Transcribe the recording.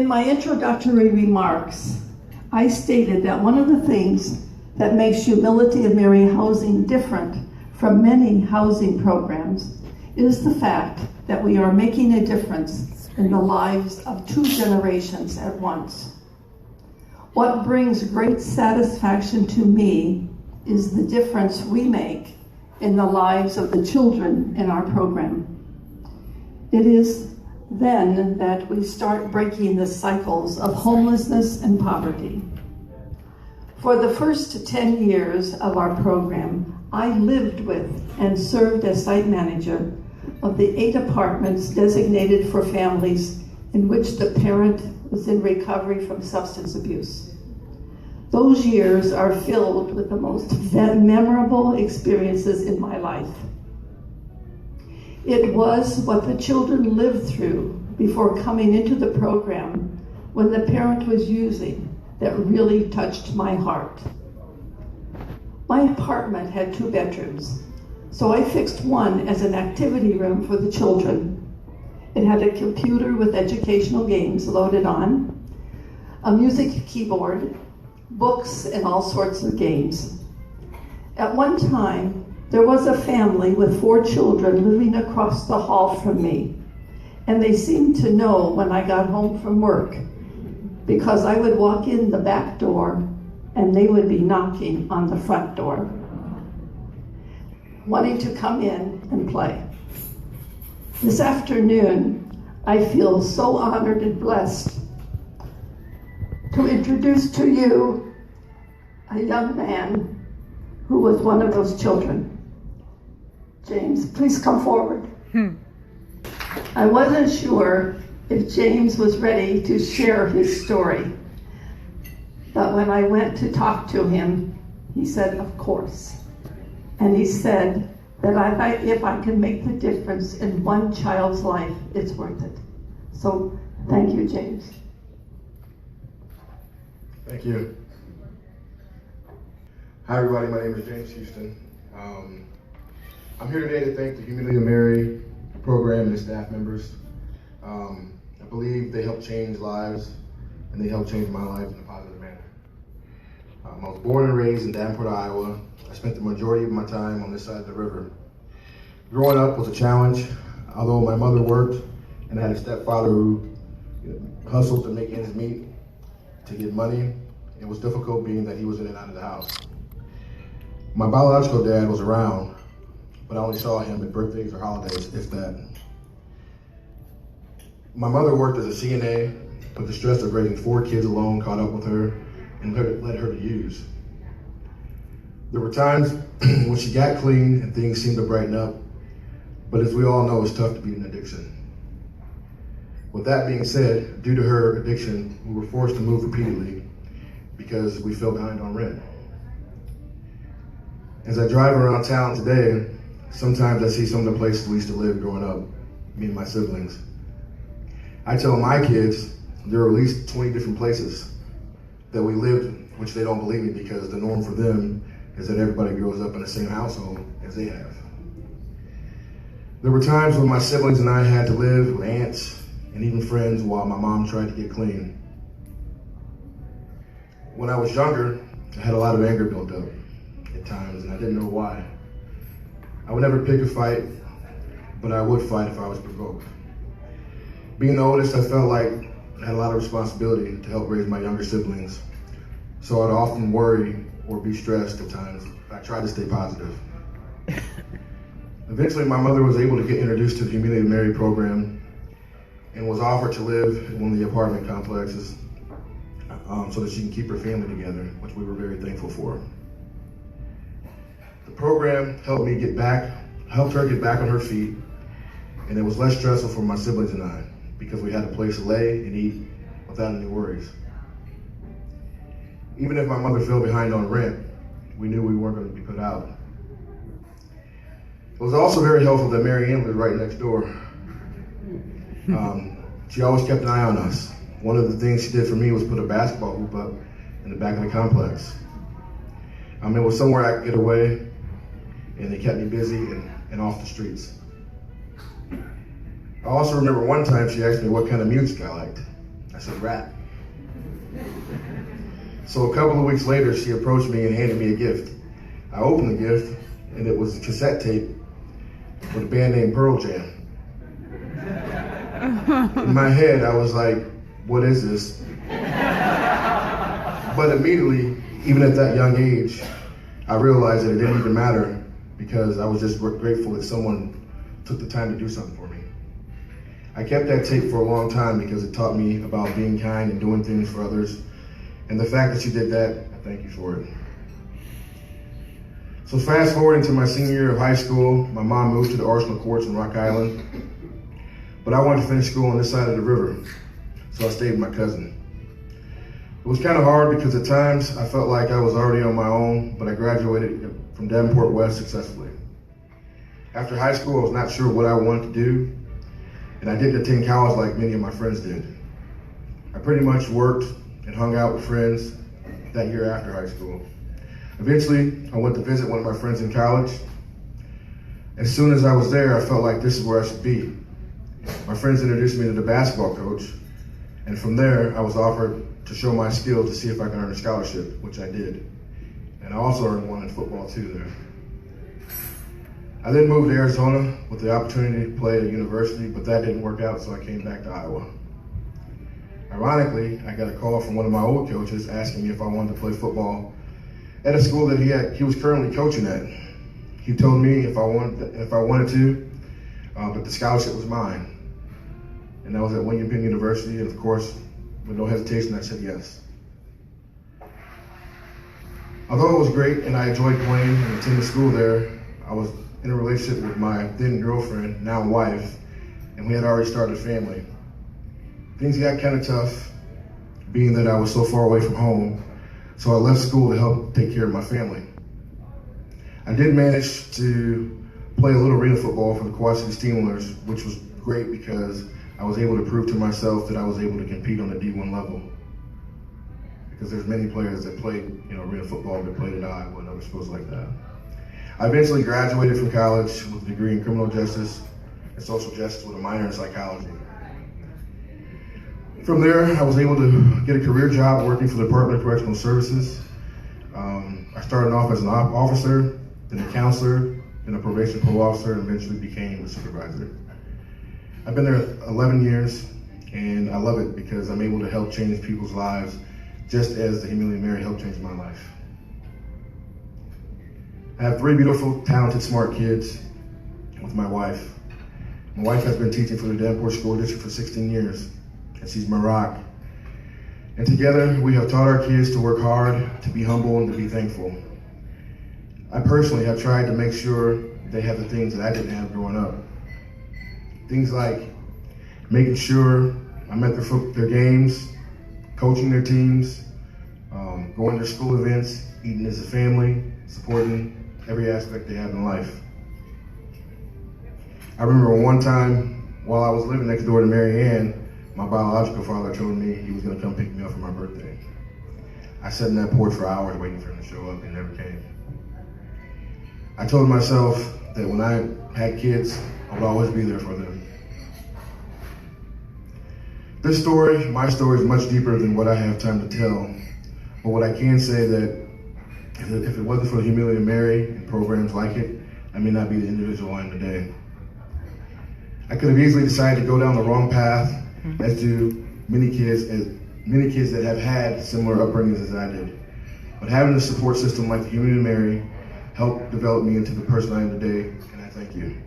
my introductory remarks, I stated that one of the things that makes Humility of Mary housing different from many housing programs is the fact that we are making a difference in the lives of 2 generations at once. What brings great satisfaction to me is the difference we make in the lives of the children in our program. It is then that we start breaking the cycles of homelessness and poverty. For the first 10 years of our program, I lived with and served as site manager of the 8 apartments designated for families in which the parent was in recovery from substance abuse. Those years are filled with the most memorable experiences in my life. It was what the children lived through before coming into the program when the parent was using that really touched my heart. My apartment had 2 bedrooms, so I fixed one as an activity room for the children. It had a computer with educational games loaded on, a music keyboard, books, and all sorts of games. At one time, there was a family with 4 children living across the hall from me, and they seemed to know when I got home from work because I would walk in the back door and they would be knocking on the front door, wanting to come in and play. This afternoon, I feel so honored and blessed to introduce to you a young man who was one of those children. James, please come forward. I wasn't sure if James was ready to share his story, but when I went to talk to him, he said, of course. And he said that if I can make the difference in one child's life, it's worth it. So thank you, James. Thank you. Hi everybody, my name is James Houston. I'm here today to thank the Humility of Mary program and its staff members. I believe they helped change lives and they helped change my life in a positive manner. I was born and raised in Davenport, Iowa. I spent the majority of my time on this side of the river. Growing up was a challenge, although my mother worked and I had a stepfather who hustled to make ends meet to get money. It was difficult being that he was in and out of the house. My biological dad was around, but I only saw him at birthdays or holidays, if that. My mother worked as a CNA, but the stress of raising 4 kids alone caught up with her and led her to use. There were times when she got clean and things seemed to brighten up, but as we all know, it's tough to beat an addiction. With that being said, due to her addiction, we were forced to move repeatedly because we fell behind on rent. As I drive around town today, sometimes I see some of the places we used to live growing up, me and my siblings. I tell my kids there are at least 20 different places that we lived, which they don't believe me because the norm for them is that everybody grows up in the same household as they have. There were times when my siblings and I had to live with aunts and even friends while my mom tried to get clean. When I was younger, I had a lot of anger built up at times and I didn't know why. I would never pick a fight, but I would fight if I was provoked. Being the oldest, I felt like I had a lot of responsibility to help raise my younger siblings, so I'd often worry or be stressed at times. I tried to stay positive. Eventually, my mother was able to get introduced to the Humility of Mary program and was offered to live in one of the apartment complexes so that she can keep her family together, which we were very thankful for. The program helped her get back on her feet, and it was less stressful for my siblings and I because we had a place to lay and eat without any worries. Even if my mother fell behind on rent, we knew we weren't going to be put out. It was also very helpful that Mary Ann lived right next door. She always kept an eye on us. One of the things she did for me was put a basketball hoop up in the back of the complex. It was somewhere I could get away, and it kept me busy and off the streets. I also remember one time she asked me what kind of music I liked. I I said, rap. So a couple of weeks later, she approached me and handed me a gift. I opened the gift, and it was a cassette tape with a band named Pearl Jam. In my head, I was like, what is this? But immediately, even at that young age, I realized that it didn't even matter because I was just grateful that someone took the time to do something for me. I kept that tape for a long time because it taught me about being kind and doing things for others. And the fact that you did that, I thank you for it. So fast forwarding to my senior year of high school, my mom moved to the Arsenal Courts in Rock Island. But I wanted to finish school on this side of the river, so I stayed with my cousin. It was kind of hard because at times I felt like I was already on my own, but I graduated from Davenport West successfully. After high school, I was not sure what I wanted to do, and I didn't attend college like many of my friends did. I pretty much worked and hung out with friends that year after high school. Eventually, I went to visit one of my friends in college. As soon as I was there, I felt like this is where I should be. My friends introduced me to the basketball coach, and from there, I was offered to show my skills to see if I could earn a scholarship, which I did. And I also earned one in football too there. I then moved to Arizona with the opportunity to play at a university, but that didn't work out, so I came back to Iowa. Ironically, I got a call from one of my old coaches asking me if I wanted to play football at a school that he was currently coaching at. He told me if I wanted to, but the scholarship was mine. And that was at William Penn University, and of course, with no hesitation, I said yes. Although it was great and I enjoyed playing and attending school there, I was in a relationship with my then girlfriend, now wife, and we had already started a family. Things got kind of tough, being that I was so far away from home, so I left school to help take care of my family. I did manage to play a little arena football for the Quad City Steamers, which was great because I was able to prove to myself that I was able to compete on the D1 level. Because there's many players that played, arena football that played at Iowa and other schools like that. I eventually graduated from college with a degree in criminal justice and social justice with a minor in psychology. From there, I was able to get a career job working for the Department of Correctional Services. I started off as an officer, then a counselor, then a probation parole officer, and eventually became a supervisor. I've been there 11 years, and I love it because I'm able to help change people's lives just as the Humility Mary helped change my life. I have 3 beautiful, talented, smart kids with my wife. My wife has been teaching for the Davenport School District for 16 years, and she's my rock. And together, we have taught our kids to work hard, to be humble, and to be thankful. I personally have tried to make sure they have the things that I didn't have growing up. Things like making sure I'm at their games, coaching their teams, going to their school events, eating as a family, supporting every aspect they have in life. I remember one time while I was living next door to Mary Ann, my biological father told me he was gonna come pick me up for my birthday. I sat in that porch for hours waiting for him to show up, and he never came. I told myself that when I had kids, I would always be there for them. This story, my story, is much deeper than what I have time to tell. But what I can say that if it wasn't for the Humility of Mary and programs like it, I may not be the individual I am today. I could have easily decided to go down the wrong path, as do many kids that have had similar upbringings as I did. But having a support system like the Humility of Mary helped develop me into the person I am today, and I thank you.